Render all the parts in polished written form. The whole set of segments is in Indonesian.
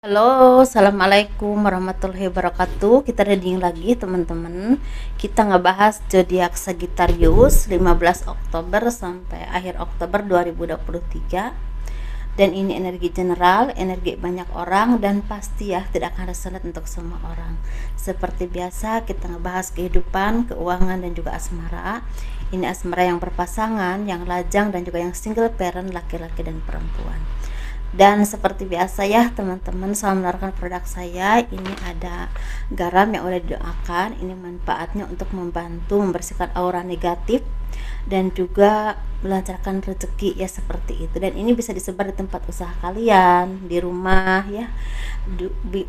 Halo, assalamualaikum warahmatullahi wabarakatuh. Kita reading lagi teman-teman. Kita ngebahas zodiak Sagittarius 15 Oktober sampai akhir Oktober 2023. Dan ini energi general, energi banyak orang, dan pasti ya tidak akan resonate untuk semua orang. Seperti biasa kita ngebahas kehidupan, keuangan, dan juga asmara. Ini asmara yang berpasangan, yang lajang, dan juga yang single parent, laki-laki dan perempuan. Dan seperti biasa ya teman-teman, selamat mendengarkan produk saya. Ini ada garam yang udah didoakan. Ini manfaatnya untuk membantu membersihkan aura negatif dan juga melancarkan rezeki ya, seperti itu. Dan ini bisa disebar di tempat usaha kalian, di rumah ya,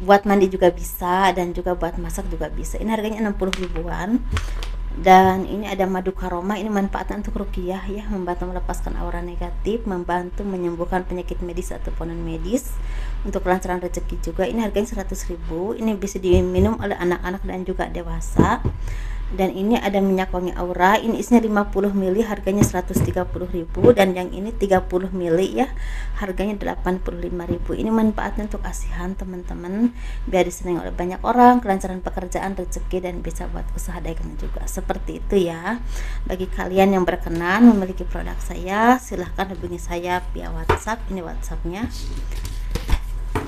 buat mandi juga bisa, dan juga buat masak juga bisa. Ini harganya 60 ribuan. Dan ini ada madu karoma. Ini manfaatnya untuk ruqyah ya, membantu melepaskan aura negatif, membantu menyembuhkan penyakit medis ataupun non medis, untuk kelancaran rezeki juga. Ini harganya 100 ribu. Ini bisa diminum oleh anak-anak dan juga dewasa. Dan ini ada minyak wangi aura. Ini isinya 50 ml, harganya 130 ribu. Dan yang ini 30 ml ya, harganya 85 ribu. Ini manfaatnya untuk asihan teman-teman, biar disenangi oleh banyak orang, kelancaran pekerjaan, rezeki, dan bisa buat usaha dagang juga. Seperti itu ya. Bagi kalian yang berkenan memiliki produk saya, silahkan hubungi saya via WhatsApp. Ini WhatsAppnya.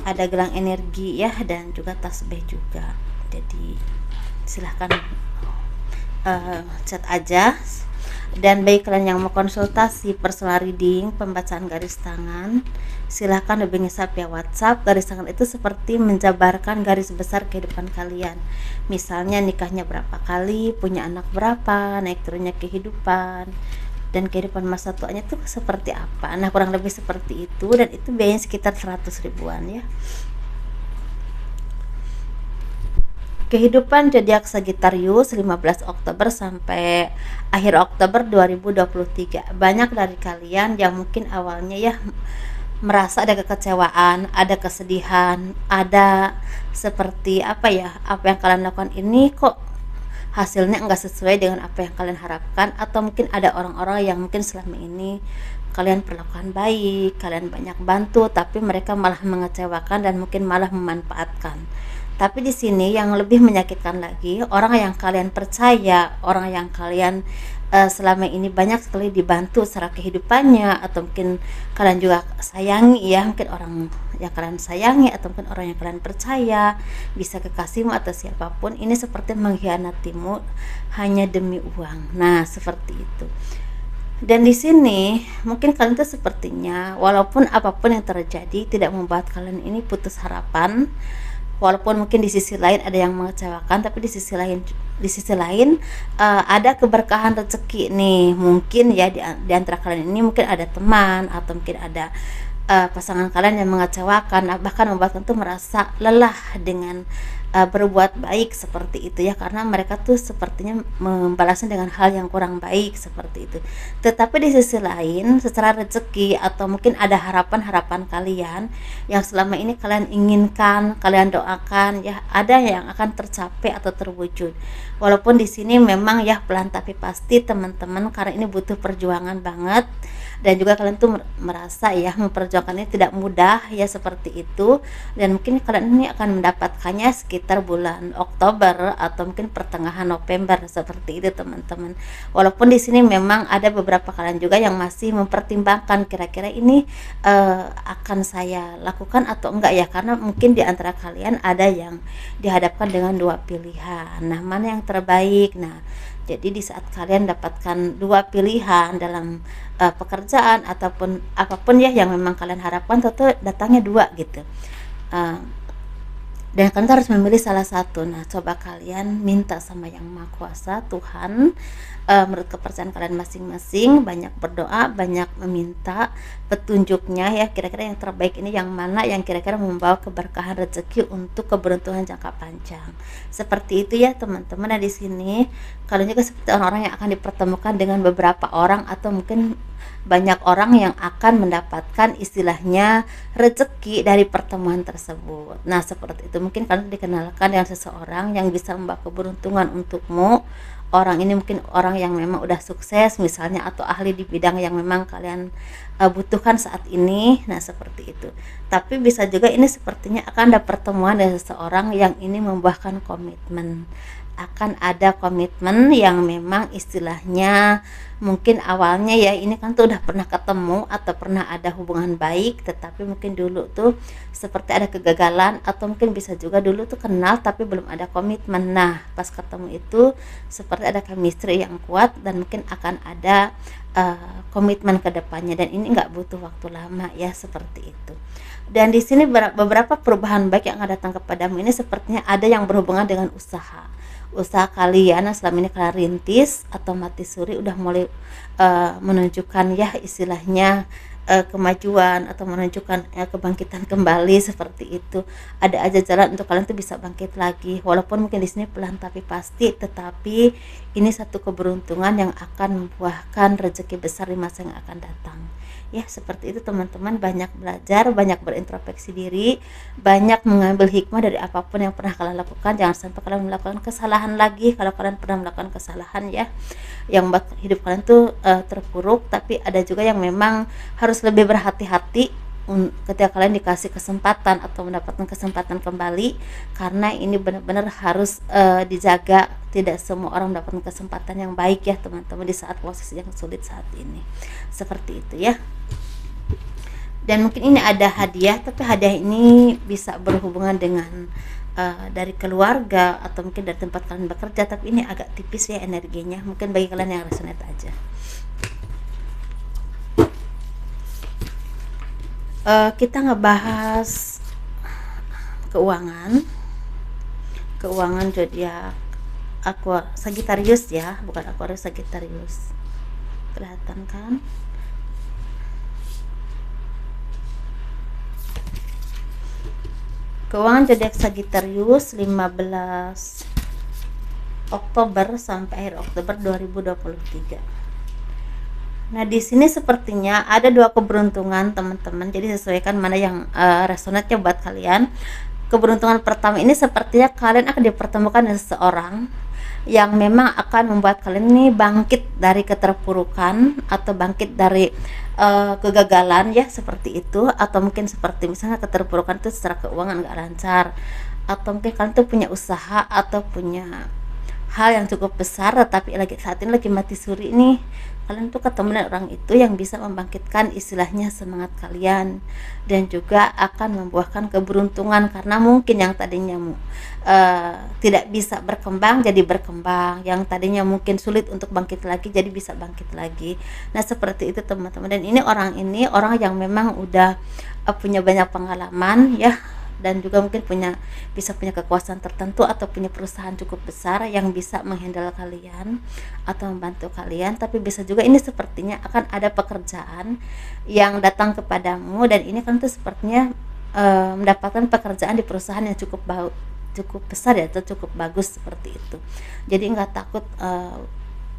Ada gelang energi ya, dan juga tasbih juga. Jadi silahkan chat aja. Dan bagi kalian yang mau konsultasi personal reading, pembacaan garis tangan, silahkan hubungi saya via WhatsApp. Garis tangan itu seperti menjabarkan garis besar kehidupan kalian. Misalnya nikahnya berapa kali, punya anak berapa, naik turunnya kehidupan, dan kehidupan masa tuanya tuh seperti apa. Nah, kurang lebih seperti itu. Dan itu biayanya sekitar 100 ribuan ya. Kehidupan zodiak Sagittarius 15 Oktober sampai akhir Oktober 2023. Banyak dari kalian yang mungkin awalnya ya merasa ada kekecewaan, ada kesedihan, ada seperti apa ya, apa yang kalian lakukan ini kok hasilnya enggak sesuai dengan apa yang kalian harapkan. Atau mungkin ada orang-orang yang mungkin selama ini kalian perlakukan baik, kalian banyak bantu, tapi mereka malah mengecewakan dan mungkin malah memanfaatkan. Tapi di sini yang lebih menyakitkan lagi, orang yang kalian percaya, orang yang kalian selama ini banyak sekali dibantu secara kehidupannya, atau mungkin kalian juga sayangi ya, mungkin orang yang kalian sayangi atau mungkin orang yang kalian percaya, bisa kekasihmu atau siapapun, ini seperti mengkhianatimu hanya demi uang. Nah, seperti itu. Dan di sini mungkin kalian tuh sepertinya walaupun apapun yang terjadi tidak membuat kalian ini putus harapan. Walaupun mungkin di sisi lain ada yang mengecewakan, tapi di sisi lain ada keberkahan rezeki nih. Mungkin ya di antara kalian ini mungkin ada teman atau mungkin ada pasangan kalian yang mengecewakan, bahkan membuat kalian tuh merasa lelah dengan berbuat baik seperti itu ya, karena mereka tuh sepertinya membalasnya dengan hal yang kurang baik seperti itu. Tetapi di sisi lain secara rezeki atau mungkin ada harapan-harapan kalian yang selama ini kalian inginkan, kalian doakan ya, ada yang akan tercapai atau terwujud. Walaupun di sini memang ya pelan tapi pasti teman-teman, karena ini butuh perjuangan banget. Dan juga kalian tuh merasa ya memperjuangkan ini tidak mudah ya, seperti itu. Dan mungkin kalian ini akan mendapatkannya sekitar bulan Oktober atau mungkin pertengahan November seperti itu teman-teman. Walaupun di sini memang ada beberapa kalian juga yang masih mempertimbangkan kira-kira ini akan saya lakukan atau enggak ya, karena mungkin di antara kalian ada yang dihadapkan dengan dua pilihan. Nah, mana yang terbaik? Nah, jadi di saat kalian dapatkan dua pilihan dalam pekerjaan ataupun apapun ya yang memang kalian harapkan, tentu datangnya dua gitu. Uh, dan kalian harus memilih salah satu. Nah, coba kalian minta sama Yang Maha Kuasa, Tuhan, menurut kepercayaan kalian masing-masing, banyak berdoa, banyak meminta petunjuknya ya, kira-kira yang terbaik ini yang mana, yang kira-kira membawa keberkahan rezeki untuk keberuntungan jangka panjang. Seperti itu ya teman-teman. Nah, di sini kalian juga seperti orang-orang yang akan dipertemukan dengan beberapa orang atau mungkin banyak orang yang akan mendapatkan istilahnya rezeki dari pertemuan tersebut. Nah, seperti itu. Mungkin kalian dikenalkan dengan seseorang yang bisa membawa keberuntungan untukmu, orang ini mungkin orang yang memang udah sukses misalnya, atau ahli di bidang yang memang kalian butuhkan saat ini. Nah, seperti itu. Tapi bisa juga ini sepertinya akan ada pertemuan dari seseorang yang ini membuahkan komitmen. Akan ada komitmen yang memang istilahnya mungkin awalnya ya ini kan tuh udah pernah ketemu atau pernah ada hubungan baik, tetapi mungkin dulu tuh seperti ada kegagalan, atau mungkin bisa juga dulu tuh kenal tapi belum ada komitmen. Nah, pas ketemu itu seperti ada chemistry yang kuat dan mungkin akan ada komitmen ke depannya, dan ini nggak butuh waktu lama ya, seperti itu. Dan di sini beberapa perubahan baik yang akan datang kepadamu ini sepertinya ada yang berhubungan dengan usaha kalian yang selama ini kalian rintis atau mati suri udah mulai menunjukkan ya istilahnya kemajuan atau menunjukkan kebangkitan kembali, seperti itu. Ada aja jalan untuk kalian tuh bisa bangkit lagi, walaupun mungkin di sini pelan tapi pasti, tetapi ini satu keberuntungan yang akan membuahkan rezeki besar di masa yang akan datang. Ya, seperti itu teman-teman. Banyak belajar, banyak berintrospeksi diri, banyak mengambil hikmah dari apapun yang pernah kalian lakukan. Jangan sampai kalian melakukan kesalahan lagi. Kalau kalian pernah melakukan kesalahan ya, yang membuat hidup kalian tuh terpuruk. Tapi ada juga yang memang harus lebih berhati-hati ketika kalian dikasih kesempatan atau mendapatkan kesempatan kembali, karena ini benar-benar harus dijaga. Tidak semua orang mendapatkan kesempatan yang baik ya teman-teman di saat posisi yang sulit saat ini, seperti itu ya. Dan mungkin ini ada hadiah, tapi hadiah ini bisa berhubungan dengan dari keluarga atau mungkin dari tempat kalian bekerja, tapi ini agak tipis ya energinya, mungkin bagi kalian yang resonate aja. Kita ngebahas keuangan zodiak Sagittarius ya, bukan Aquarius, Sagittarius. Kelihatan kan? Keuangan zodiak Sagittarius 15 Oktober sampai akhir Oktober 2023. Nah, di sini sepertinya ada dua keberuntungan teman-teman. Jadi sesuaikan mana yang resonate buat kalian. Keberuntungan pertama ini sepertinya kalian akan dipertemukan dengan seseorang yang memang akan membuat kalian ini bangkit dari keterpurukan atau bangkit dari kegagalan ya, seperti itu. Atau mungkin seperti misalnya keterpurukan itu secara keuangan gak lancar, atau mungkin kalian tuh punya usaha atau punya hal yang cukup besar, tapi saat ini lagi mati suri nih. Kalian tuh ketemu dengan orang itu yang bisa membangkitkan istilahnya semangat kalian, dan juga akan membuahkan keberuntungan, karena mungkin yang tadinya tidak bisa berkembang jadi berkembang, yang tadinya mungkin sulit untuk bangkit lagi jadi bisa bangkit lagi. Nah, seperti itu teman-teman. Dan ini orang yang memang udah punya banyak pengalaman ya, dan juga mungkin bisa punya kekuasaan tertentu atau punya perusahaan cukup besar yang bisa menghandle kalian atau membantu kalian. Tapi bisa juga ini sepertinya akan ada pekerjaan yang datang kepadamu, dan ini kan tuh sepertinya mendapatkan pekerjaan di perusahaan yang cukup besar ya, atau cukup bagus, seperti itu. Jadi nggak takut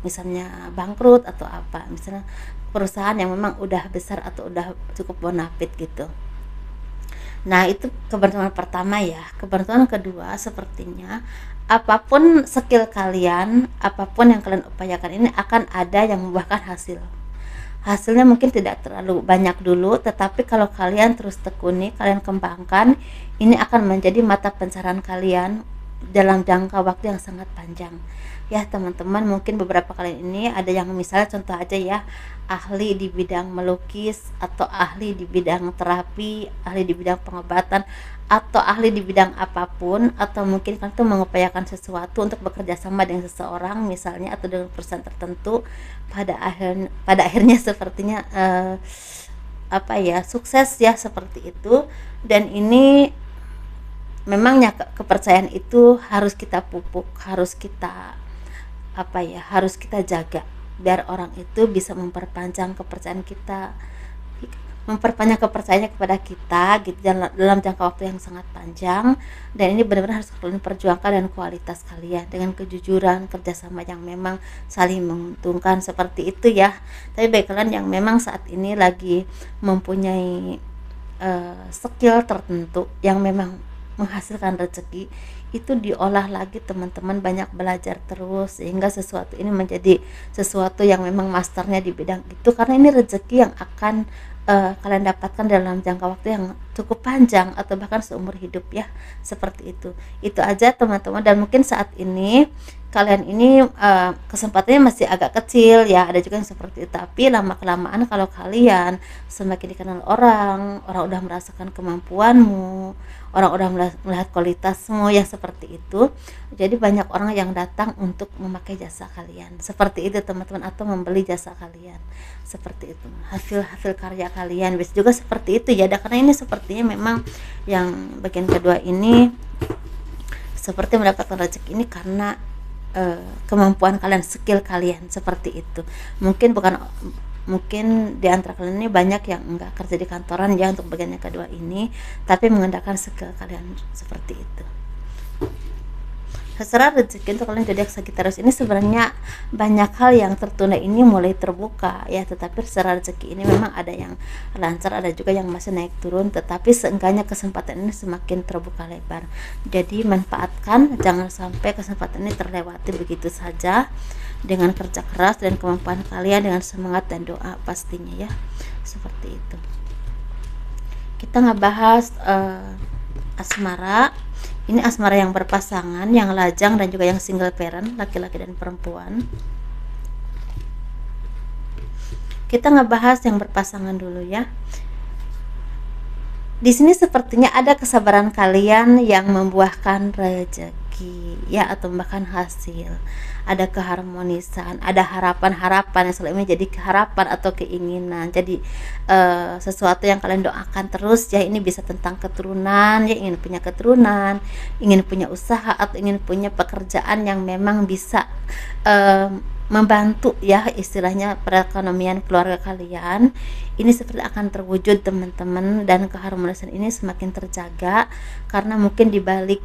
misalnya bangkrut atau apa, misalnya perusahaan yang memang udah besar atau udah cukup bonafit gitu. Nah, itu keberuntungan pertama ya. Keberuntungan kedua sepertinya apapun skill kalian, apapun yang kalian upayakan ini akan ada yang membuahkan hasil. Hasilnya mungkin tidak terlalu banyak dulu, tetapi kalau kalian terus tekuni, kalian kembangkan, ini akan menjadi mata pencaharian kalian dalam jangka waktu yang sangat panjang. Ya teman-teman, mungkin beberapa kali ini ada yang misalnya contoh aja ya, ahli di bidang melukis, atau ahli di bidang terapi, ahli di bidang pengobatan, atau ahli di bidang apapun, atau mungkin kan tuh mengupayakan sesuatu untuk bekerja sama dengan seseorang misalnya, atau dengan perusahaan tertentu. Pada akhirnya sepertinya sukses ya, seperti itu. Dan ini memangnya kepercayaan itu harus kita pupuk, harus kita jaga, biar orang itu bisa memperpanjang kepercayaannya kepada kita gitu, dalam jangka waktu yang sangat panjang. Dan ini benar-benar harus kalian perjuangkan, dan kualitas kalian dengan kejujuran, kerjasama yang memang saling menguntungkan, seperti itu ya. Tapi bagi kalian yang memang saat ini lagi mempunyai skill tertentu yang memang menghasilkan rezeki itu diolah lagi teman-teman, banyak belajar terus sehingga sesuatu ini menjadi sesuatu yang memang masternya di bidang itu, karena ini rezeki yang akan kalian dapatkan dalam jangka waktu yang cukup panjang atau bahkan seumur hidup ya, seperti itu aja teman-teman. Dan mungkin saat ini kalian ini kesempatannya masih agak kecil ya, ada juga yang seperti itu, tapi lama kelamaan kalau kalian semakin dikenal orang udah merasakan kemampuanmu, orang udah melihat kualitasmu yang seperti itu, jadi banyak orang yang datang untuk memakai jasa kalian seperti itu teman-teman, atau membeli jasa kalian seperti itu, hasil karya kalian bisa juga seperti itu ya. Karena ini sepertinya memang yang bagian kedua ini seperti mendapatkan rezeki ini karena kemampuan kalian, skill kalian seperti itu. Mungkin di antara kalian ini banyak yang enggak kerja di kantoran ya untuk bagian yang kedua ini, tapi mengandalkan skill kalian seperti itu. Secara rezeki untuk kalian zodiak Sagittarius ini sebenarnya banyak hal yang tertunda ini mulai terbuka ya, tetapi secara rezeki ini memang ada yang lancar, ada juga yang masih naik turun, tetapi seenggaknya kesempatan ini semakin terbuka lebar. Jadi manfaatkan, jangan sampai kesempatan ini terlewati begitu saja. Dengan kerja keras dan kemampuan kalian, dengan semangat dan doa pastinya ya, seperti itu. Kita ngebahas asmara. Ini asmara yang berpasangan, yang lajang, dan juga yang single parent, laki-laki dan perempuan. Kita ngebahas yang berpasangan dulu ya. Di sini sepertinya ada kesabaran kalian yang membuahkan rezeki ya, atau bahkan hasil. Ada keharmonisan, ada harapan-harapan yang selalu menjadi harapan atau keinginan. Jadi sesuatu yang kalian doakan terus ya, ini bisa tentang keturunan ya, ingin punya keturunan, ingin punya usaha, atau ingin punya pekerjaan yang memang bisa membantu ya, istilahnya perekonomian keluarga kalian. Ini seperti akan terwujud teman-teman, dan keharmonisan ini semakin terjaga karena mungkin dibalik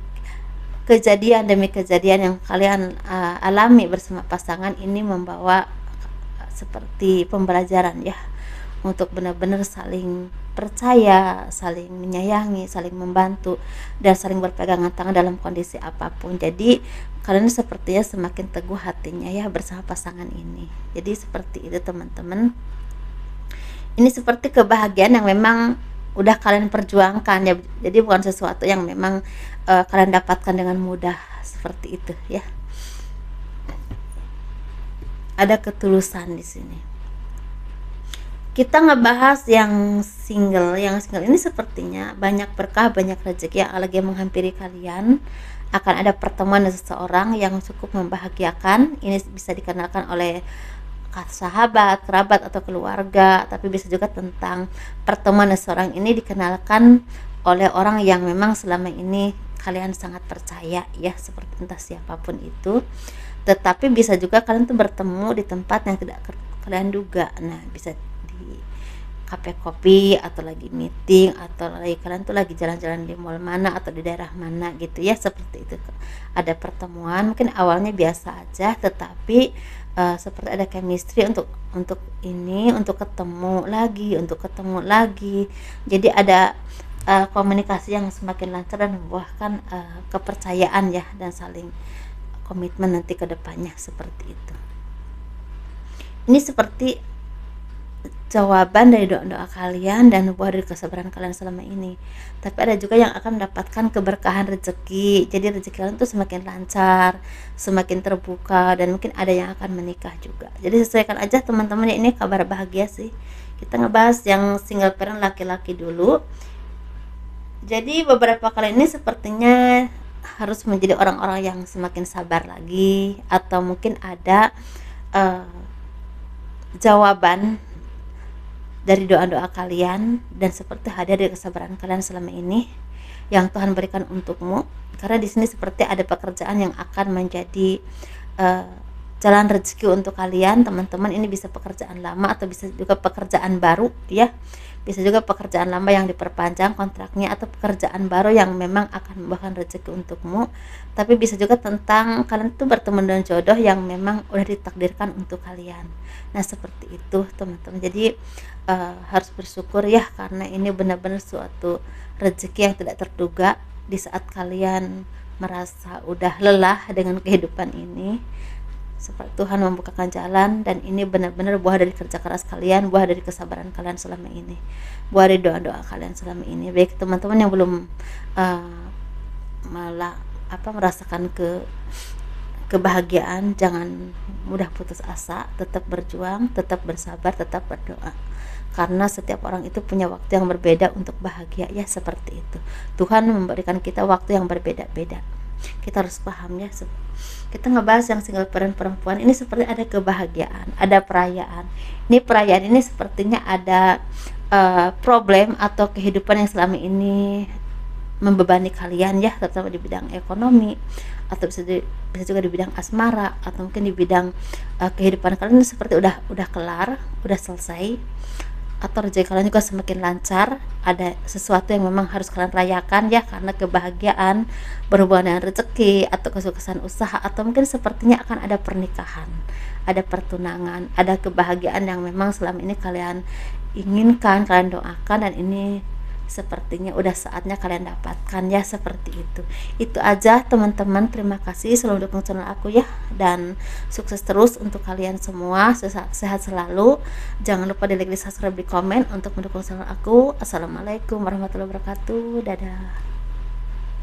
kejadian demi kejadian yang kalian alami bersama pasangan ini membawa seperti pembelajaran ya, untuk benar-benar saling percaya, saling menyayangi, saling membantu, dan saling berpegangan tangan dalam kondisi apapun. Jadi kalian sepertinya semakin teguh hatinya ya bersama pasangan ini. Jadi seperti itu teman-teman. Ini seperti kebahagiaan yang memang udah kalian perjuangkan ya, jadi bukan sesuatu yang memang kalian dapatkan dengan mudah seperti itu ya. Ada ketulusan di sini. Kita ngebahas yang single. Yang single ini sepertinya banyak berkah, banyak rezeki yang lagi menghampiri kalian. Akan ada pertemuan dengan seseorang yang cukup membahagiakan. Ini bisa dikenalkan oleh sahabat, kerabat, atau keluarga, tapi bisa juga tentang pertemuan seseorang ini dikenalkan oleh orang yang memang selama ini kalian sangat percaya ya, seperti entah siapapun itu. Tetapi bisa juga kalian tuh bertemu di tempat yang tidak kalian duga. Nah, bisa di kafe kopi, atau lagi meeting, atau lagi kalian tuh lagi jalan-jalan di mall mana atau di daerah mana gitu ya, seperti itu. Ada pertemuan, mungkin awalnya biasa aja, tetapi seperti ada chemistry untuk ketemu lagi. Jadi ada komunikasi yang semakin lancar dan membuahkan kepercayaan ya, dan saling komitmen nanti ke depannya, seperti itu. Ini seperti jawaban dari doa-doa kalian dan buah dari kesabaran kalian selama ini. Tapi ada juga yang akan mendapatkan keberkahan rezeki. Jadi rezeki kalian tuh semakin lancar, semakin terbuka, dan mungkin ada yang akan menikah juga. Jadi sesuaikan aja teman-teman ya, ini kabar bahagia sih. Kita ngebahas yang single parent laki-laki dulu. Jadi beberapa kali ini sepertinya harus menjadi orang-orang yang semakin sabar lagi, atau mungkin ada jawaban dari doa-doa kalian, dan seperti hadiah dari kesabaran kalian selama ini yang Tuhan berikan untukmu. Karena di sini seperti ada pekerjaan yang akan menjadi jalan rezeki untuk kalian teman-teman. Ini bisa pekerjaan lama atau bisa juga pekerjaan baru ya, bisa juga pekerjaan lama yang diperpanjang kontraknya, atau pekerjaan baru yang memang akan membawakan rezeki untukmu. Tapi bisa juga tentang kalian tuh bertemu dengan jodoh yang memang udah ditakdirkan untuk kalian. Nah, seperti itu teman-teman. Jadi harus bersyukur ya, karena ini benar-benar suatu rezeki yang tidak terduga di saat kalian merasa udah lelah dengan kehidupan ini. Seperti Tuhan membukakan jalan, dan ini benar-benar buah dari kerja keras kalian, buah dari kesabaran kalian selama ini, buah dari doa-doa kalian selama ini. Baik teman-teman yang belum malah merasakan kebahagiaan, jangan mudah putus asa, tetap berjuang, tetap bersabar, tetap berdoa, karena setiap orang itu punya waktu yang berbeda untuk bahagia, ya seperti itu. Tuhan memberikan kita waktu yang berbeda-beda, kita harus paham ya. Kita ngebahas yang single parent perempuan ini seperti ada kebahagiaan, ada perayaan. Ini perayaan ini sepertinya ada problem atau kehidupan yang selama ini membebani kalian ya, terutama di bidang ekonomi, atau bisa juga di bidang asmara, atau mungkin di bidang kehidupan kalian seperti udah kelar, udah selesai, atau rezeki kalian juga semakin lancar. Ada sesuatu yang memang harus kalian rayakan ya, karena kebahagiaan berhubungan dengan rezeki atau kesuksesan usaha, atau mungkin sepertinya akan ada pernikahan, ada pertunangan, ada kebahagiaan yang memang selama ini kalian inginkan, kalian doakan, dan ini sepertinya udah saatnya kalian dapatkan ya, seperti itu aja teman-teman. Terima kasih selalu dukung channel aku ya, dan sukses terus untuk kalian semua, sehat selalu. Jangan lupa di like, di subscribe, di komen untuk mendukung channel aku. Assalamualaikum warahmatullahi wabarakatuh. Dadah.